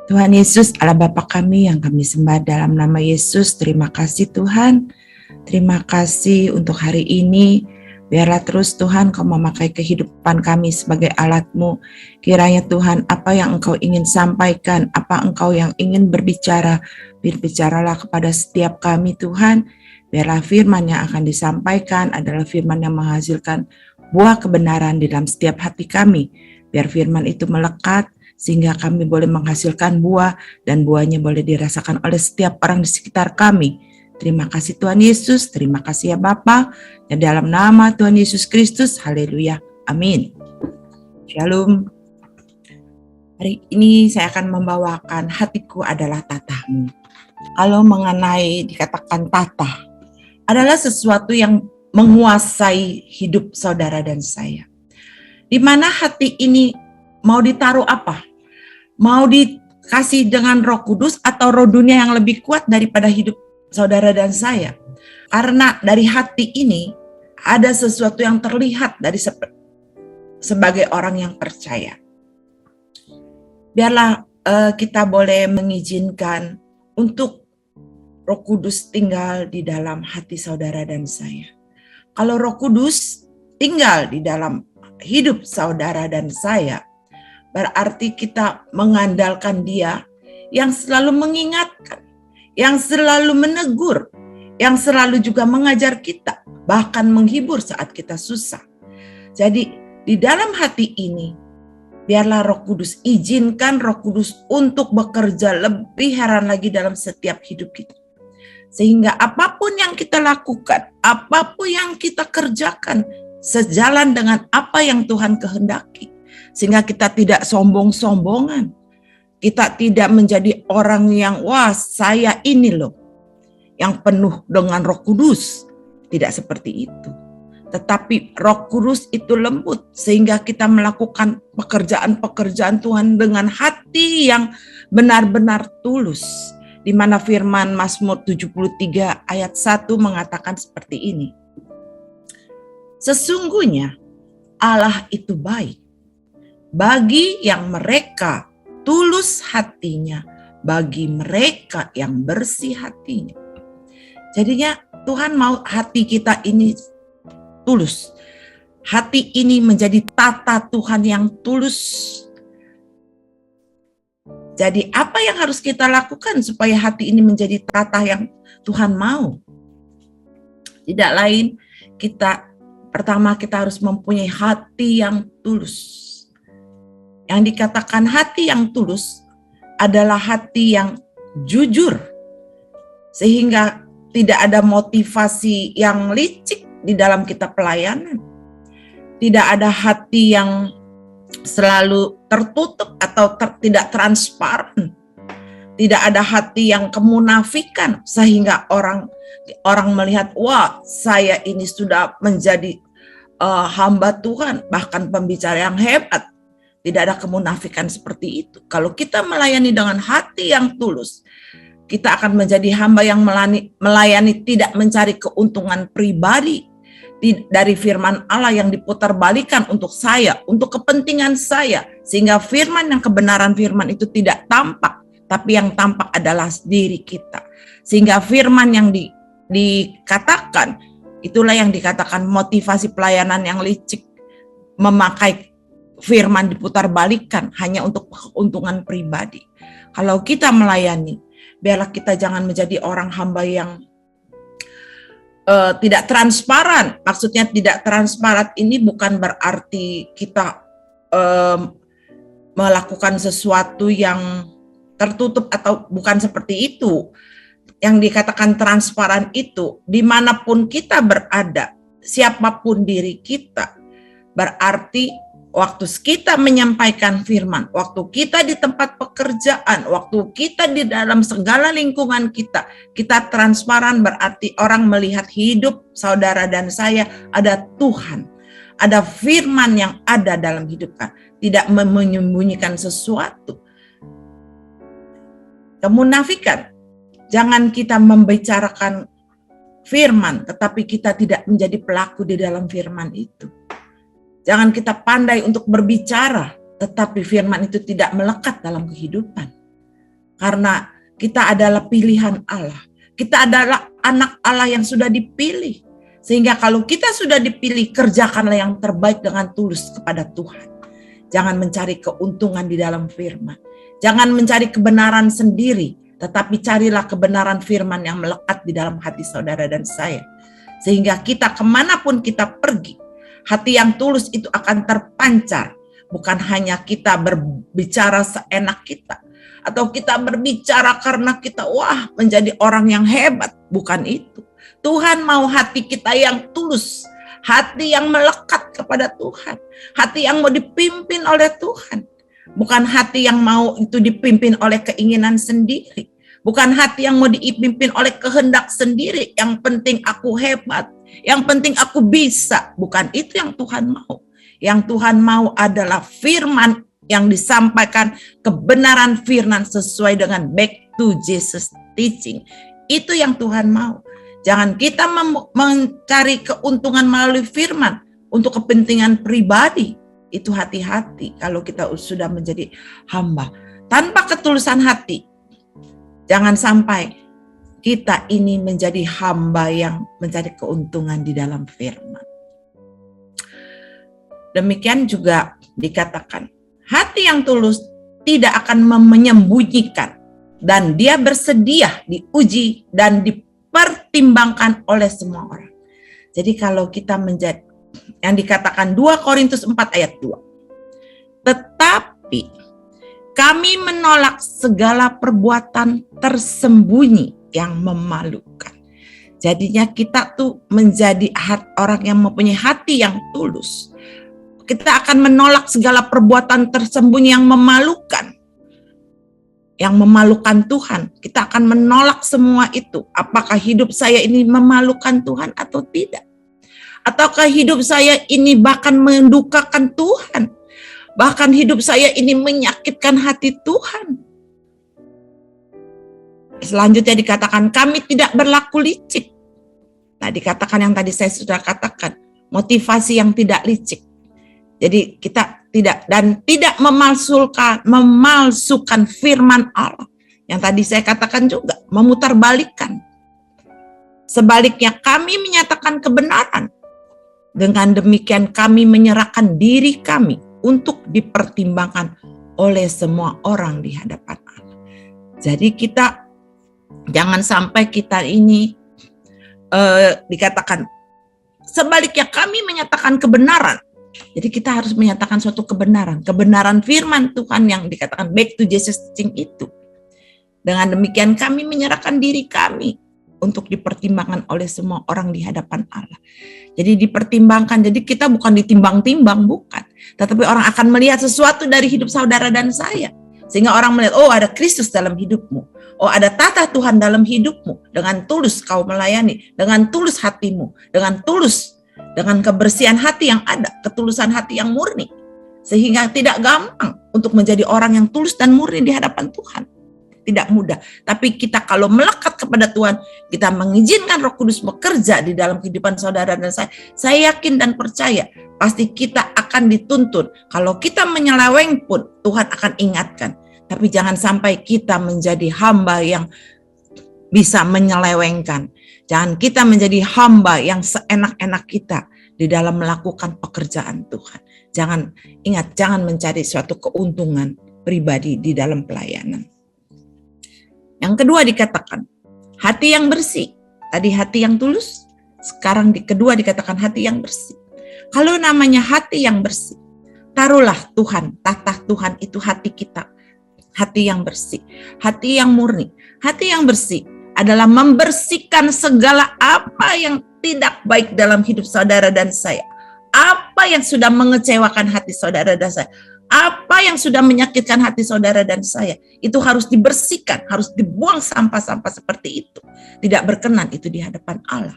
Tuhan Yesus, Allah Bapa kami yang kami sembah dalam nama Yesus. Terima kasih Tuhan. Terima kasih untuk hari ini. Biarlah terus Tuhan Kau memakai kehidupan kami sebagai alat-Mu. Kiranya Tuhan, apa yang Engkau ingin sampaikan, apa Engkau yang ingin berbicara, berbicaralah kepada setiap kami Tuhan. Biarlah firman yang akan disampaikan adalah firman yang menghasilkan buah kebenaran di dalam setiap hati kami. Biar firman itu melekat, sehingga kami boleh menghasilkan buah dan buahnya boleh dirasakan oleh setiap orang di sekitar kami. Terima kasih Tuhan Yesus, terima kasih ya Bapa. Ya dalam nama Tuhan Yesus Kristus, haleluya, amin. Shalom. Hari ini saya akan membawakan hatiku adalah tatahmu. Kalau mengenai dikatakan tatah, adalah sesuatu yang menguasai hidup saudara dan saya. Di mana hati ini mau ditaruh apa? Mau dikasih dengan Roh Kudus atau roh dunia yang lebih kuat daripada hidup saudara dan saya? Karena dari hati ini ada sesuatu yang terlihat dari sebagai orang yang percaya. Biarlah kita boleh mengizinkan untuk Roh Kudus tinggal di dalam hati saudara dan saya. Kalau Roh Kudus tinggal di dalam hidup saudara dan saya, berarti kita mengandalkan Dia yang selalu mengingatkan, yang selalu menegur, yang selalu juga mengajar kita, bahkan menghibur saat kita susah. Jadi di dalam hati ini, biarlah Roh Kudus, izinkan Roh Kudus untuk bekerja lebih heran lagi dalam setiap hidup kita. Sehingga apapun yang kita lakukan, apapun yang kita kerjakan, sejalan dengan apa yang Tuhan kehendaki. Sehingga kita tidak sombong-sombongan. Kita tidak menjadi orang yang, wah saya ini loh, yang penuh dengan Roh Kudus. Tidak seperti itu. Tetapi Roh Kudus itu lembut, sehingga kita melakukan pekerjaan-pekerjaan Tuhan dengan hati yang benar-benar tulus. Di mana firman Mazmur 73 ayat 1 mengatakan seperti ini. Sesungguhnya Allah itu baik bagi yang mereka tulus hatinya, bagi mereka yang bersih hatinya. Jadinya Tuhan mau hati kita ini tulus. Hati ini menjadi tata Tuhan yang tulus. Jadi apa yang harus kita lakukan supaya hati ini menjadi tata yang Tuhan mau? Tidak lain, pertama kita harus mempunyai hati yang tulus. Yang dikatakan hati yang tulus adalah hati yang jujur. Sehingga tidak ada motivasi yang licik di dalam kita pelayanan. Tidak ada hati yang selalu tertutup atau tidak transparan. Tidak ada hati yang kemunafikan sehingga orang melihat, wah saya ini sudah menjadi hamba Tuhan, bahkan pembicara yang hebat. Tidak ada kemunafikan seperti itu. Kalau kita melayani dengan hati yang tulus, kita akan menjadi hamba yang melayani tidak mencari keuntungan pribadi dari firman Allah yang diputarbalikan untuk saya, untuk kepentingan saya, sehingga firman yang kebenaran firman itu tidak tampak, tapi yang tampak adalah diri kita. Sehingga firman yang dikatakan, itulah yang dikatakan motivasi pelayanan yang licik, memakai firman diputarbalikan hanya untuk keuntungan pribadi. Kalau kita melayani, biarlah kita jangan menjadi orang hamba yang tidak transparan. Maksudnya tidak transparan ini bukan berarti kita melakukan sesuatu yang tertutup atau bukan seperti itu. Yang dikatakan transparan itu, dimanapun kita berada, siapapun diri kita, berarti waktu kita menyampaikan firman, waktu kita di tempat pekerjaan, waktu kita di dalam segala lingkungan kita transparan, berarti orang melihat hidup saudara dan saya ada Tuhan. Ada firman yang ada dalam hidup kita, tidak menyembunyikan sesuatu. Kemunafikan, jangan kita membicarakan firman, tetapi kita tidak menjadi pelaku di dalam firman itu. Jangan kita pandai untuk berbicara, tetapi firman itu tidak melekat dalam kehidupan. Karena kita adalah pilihan Allah. Kita adalah anak Allah yang sudah dipilih. Sehingga kalau kita sudah dipilih, kerjakanlah yang terbaik dengan tulus kepada Tuhan. Jangan mencari keuntungan di dalam firman. Jangan mencari kebenaran sendiri, tetapi carilah kebenaran firman yang melekat di dalam hati saudara dan saya. Sehingga kita kemanapun kita pergi, hati yang tulus itu akan terpancar. Bukan hanya kita berbicara seenak kita, atau kita berbicara karena kita menjadi orang yang hebat. Bukan itu. Tuhan mau hati kita yang tulus, hati yang melekat kepada Tuhan, hati yang mau dipimpin oleh Tuhan. Bukan hati yang mau itu dipimpin oleh keinginan sendiri. Bukan hati yang mau dipimpin oleh kehendak sendiri. Yang penting aku hebat, yang penting aku bisa. Bukan itu yang Tuhan mau. Yang Tuhan mau adalah firman yang disampaikan, kebenaran firman sesuai dengan back to Jesus teaching. Itu yang Tuhan mau. Jangan kita mencari keuntungan melalui firman untuk kepentingan pribadi. Itu hati-hati kalau kita sudah menjadi hamba. Tanpa ketulusan hati, jangan sampai kita ini menjadi hamba yang mencari keuntungan di dalam firman. Demikian juga dikatakan, hati yang tulus tidak akan menyembunyikan dan dia bersedia diuji dan dipertimbangkan oleh semua orang. Jadi kalau kita menjadi, yang dikatakan 2 Korintus 4 ayat 2. Tetapi kami menolak segala perbuatan tersembunyi yang memalukan. Jadinya kita tuh menjadi orang yang mempunyai hati yang tulus. Kita akan menolak segala perbuatan tersembunyi yang memalukan. Yang memalukan Tuhan. Kita akan menolak semua itu. Apakah hidup saya ini memalukan Tuhan atau tidak? Ataukah hidup saya ini bahkan mendukakan Tuhan? Bahkan hidup saya ini menyakitkan hati Tuhan. Selanjutnya dikatakan kami tidak berlaku licik. Nah, dikatakan yang tadi saya sudah katakan, motivasi yang tidak licik. Jadi kita tidak memalsukan firman Allah. Yang tadi saya katakan juga, memutarbalikkan. Sebaliknya kami menyatakan kebenaran. Dengan demikian kami menyerahkan diri kami untuk dipertimbangkan oleh semua orang di hadapan Allah. Jadi kita jangan sampai kita ini dikatakan sebaliknya kami menyatakan kebenaran. Jadi kita harus menyatakan suatu kebenaran. Kebenaran firman Tuhan yang dikatakan back to Jesus teaching itu. Dengan demikian kami menyerahkan diri kami untuk dipertimbangkan oleh semua orang di hadapan Allah. Jadi dipertimbangkan, jadi kita bukan ditimbang-timbang, bukan. Tetapi orang akan melihat sesuatu dari hidup saudara dan saya. Sehingga orang melihat, oh ada Kristus dalam hidupmu. Oh ada tata Tuhan dalam hidupmu. Dengan tulus kau melayani. Dengan tulus hatimu. Dengan tulus. Dengan kebersihan hati yang ada. Ketulusan hati yang murni. Sehingga tidak gampang untuk menjadi orang yang tulus dan murni di hadapan Tuhan. Tidak mudah. Tapi kita kalau melekat kepada Tuhan, kita mengizinkan Roh Kudus bekerja di dalam kehidupan saudara dan saya yakin dan percaya, pasti kita akan dituntun. Kalau kita menyeleweng pun, Tuhan akan ingatkan. Tapi jangan sampai kita menjadi hamba yang bisa menyelewengkan. Jangan kita menjadi hamba yang seenak-enak kita di dalam melakukan pekerjaan Tuhan. Jangan mencari suatu keuntungan pribadi di dalam pelayanan. Yang kedua dikatakan, hati yang bersih. Tadi hati yang tulus, sekarang kedua dikatakan hati yang bersih. Kalau namanya hati yang bersih, taruhlah Tuhan, tata Tuhan itu hati kita. Hati yang bersih, hati yang murni. Hati yang bersih adalah membersihkan segala apa yang tidak baik dalam hidup saudara dan saya. Apa yang sudah mengecewakan hati saudara dan saya. Apa yang sudah menyakitkan hati saudara dan saya, itu harus dibersihkan, harus dibuang sampah-sampah seperti itu. Tidak berkenan itu di hadapan Allah.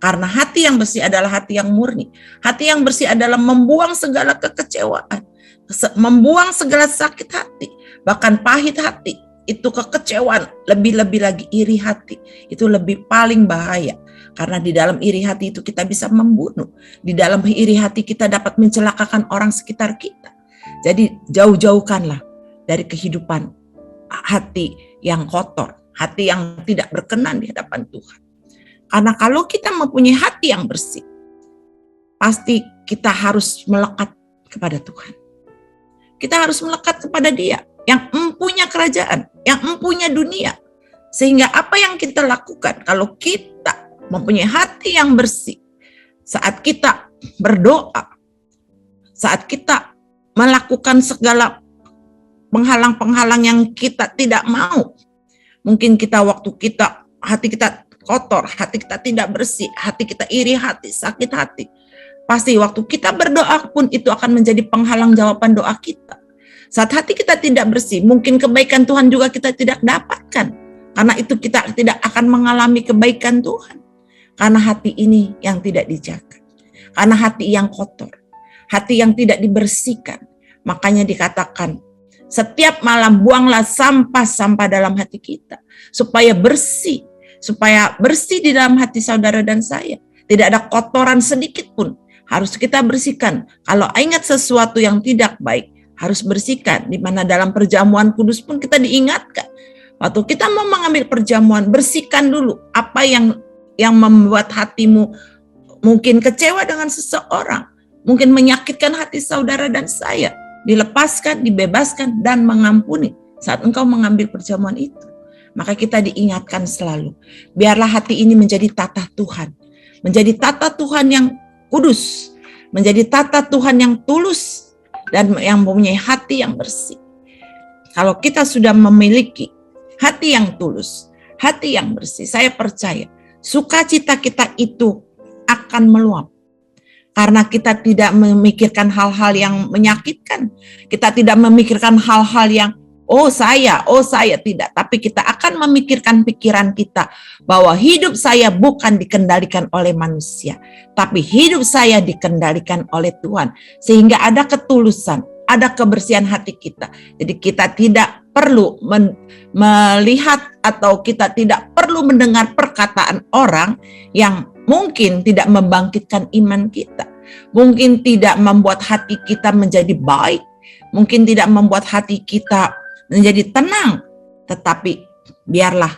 Karena hati yang bersih adalah hati yang murni. Hati yang bersih adalah membuang segala kekecewaan, membuang segala sakit hati, bahkan pahit hati. Itu kekecewaan, lebih-lebih lagi iri hati. Itu lebih paling bahaya. Karena di dalam iri hati itu kita bisa membunuh. Di dalam iri hati kita dapat mencelakakan orang sekitar kita. Jadi jauh-jauhkanlah dari kehidupan hati yang kotor, hati yang tidak berkenan di hadapan Tuhan. Karena kalau kita mempunyai hati yang bersih, pasti kita harus melekat kepada Tuhan. Kita harus melekat kepada Dia yang empunya kerajaan, yang empunya dunia. Sehingga apa yang kita lakukan kalau kita mempunyai hati yang bersih, saat kita berdoa, saat kita melakukan segala penghalang-penghalang yang kita tidak mau, mungkin hati kita kotor, hati kita tidak bersih, hati kita iri hati, sakit hati, pasti waktu kita berdoa pun itu akan menjadi penghalang jawaban doa kita. Saat hati kita tidak bersih, mungkin kebaikan Tuhan juga kita tidak dapatkan. Karena itu kita tidak akan mengalami kebaikan Tuhan. Karena hati ini yang tidak dijaga. Karena hati yang kotor, hati yang tidak dibersihkan. Makanya dikatakan, setiap malam buanglah sampah-sampah dalam hati kita. Supaya bersih di dalam hati saudara dan saya. Tidak ada kotoran sedikit pun. Harus kita bersihkan. Kalau ingat sesuatu yang tidak baik, harus bersihkan. Di mana dalam perjamuan kudus pun kita diingatkan. Waktu kita mau mengambil perjamuan, bersihkan dulu apa yang membuat hatimu mungkin kecewa dengan seseorang, mungkin menyakitkan hati saudara dan saya. Dilepaskan, dibebaskan, dan mengampuni saat engkau mengambil perjamuan itu. Maka kita diingatkan selalu, biarlah hati ini menjadi tata Tuhan. Menjadi tata Tuhan yang kudus, menjadi tata Tuhan yang tulus, dan yang mempunyai hati yang bersih. Kalau kita sudah memiliki hati yang tulus, hati yang bersih, saya percaya sukacita kita itu akan meluap. Karena kita tidak memikirkan hal-hal yang menyakitkan. Kita tidak memikirkan hal-hal yang oh saya tidak. Tapi kita akan memikirkan pikiran kita bahwa hidup saya bukan dikendalikan oleh manusia. Tapi hidup saya dikendalikan oleh Tuhan. Sehingga ada ketulusan, ada kebersihan hati kita. Jadi kita tidak perlu melihat atau kita tidak perlu mendengar perkataan orang yang mungkin tidak membangkitkan iman kita. Mungkin tidak membuat hati kita menjadi baik. Mungkin tidak membuat hati kita menjadi tenang. Tetapi biarlah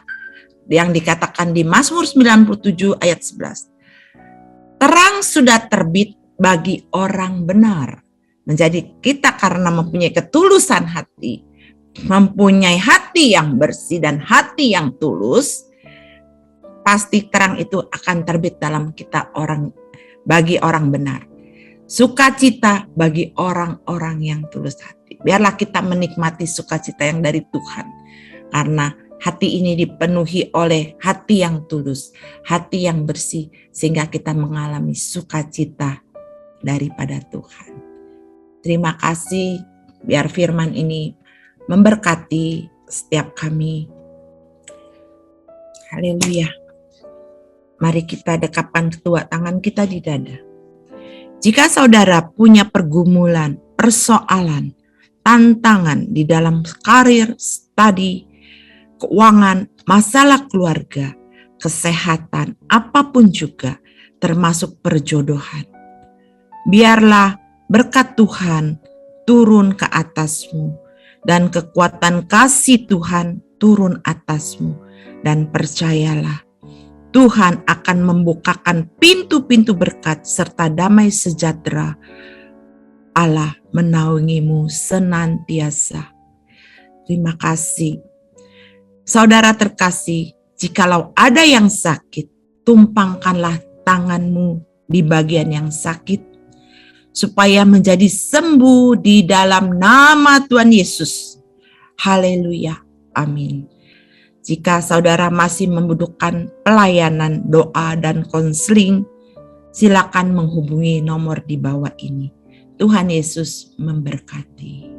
yang dikatakan di Mazmur 97 ayat 11. Terang sudah terbit bagi orang benar. Menjadi kita karena mempunyai ketulusan hati, mempunyai hati yang bersih dan hati yang tulus, pasti terang itu akan terbit dalam kita bagi orang benar. Sukacita bagi orang-orang yang tulus hati. Biarlah kita menikmati sukacita yang dari Tuhan. Karena hati ini dipenuhi oleh hati yang tulus, hati yang bersih, sehingga kita mengalami sukacita daripada Tuhan. Terima kasih, biar firman ini memberkati setiap kami. Haleluya. Mari kita dekapkan kedua tangan kita di dada. Jika saudara punya pergumulan, persoalan, tantangan di dalam karir, studi, keuangan, masalah keluarga, kesehatan, apapun juga, termasuk perjodohan, biarlah berkat Tuhan turun ke atasmu dan kekuatan kasih Tuhan turun atasmu, dan percayalah Tuhan akan membukakan pintu-pintu berkat serta damai sejahtera Allah menaungimu senantiasa. Terima kasih. Saudara terkasih, jikalau ada yang sakit, tumpangkanlah tanganmu di bagian yang sakit, supaya menjadi sembuh di dalam nama Tuhan Yesus. Haleluya. Amin. Jika saudara masih membutuhkan pelayanan doa dan konseling, silakan menghubungi nomor di bawah ini. Tuhan Yesus memberkati.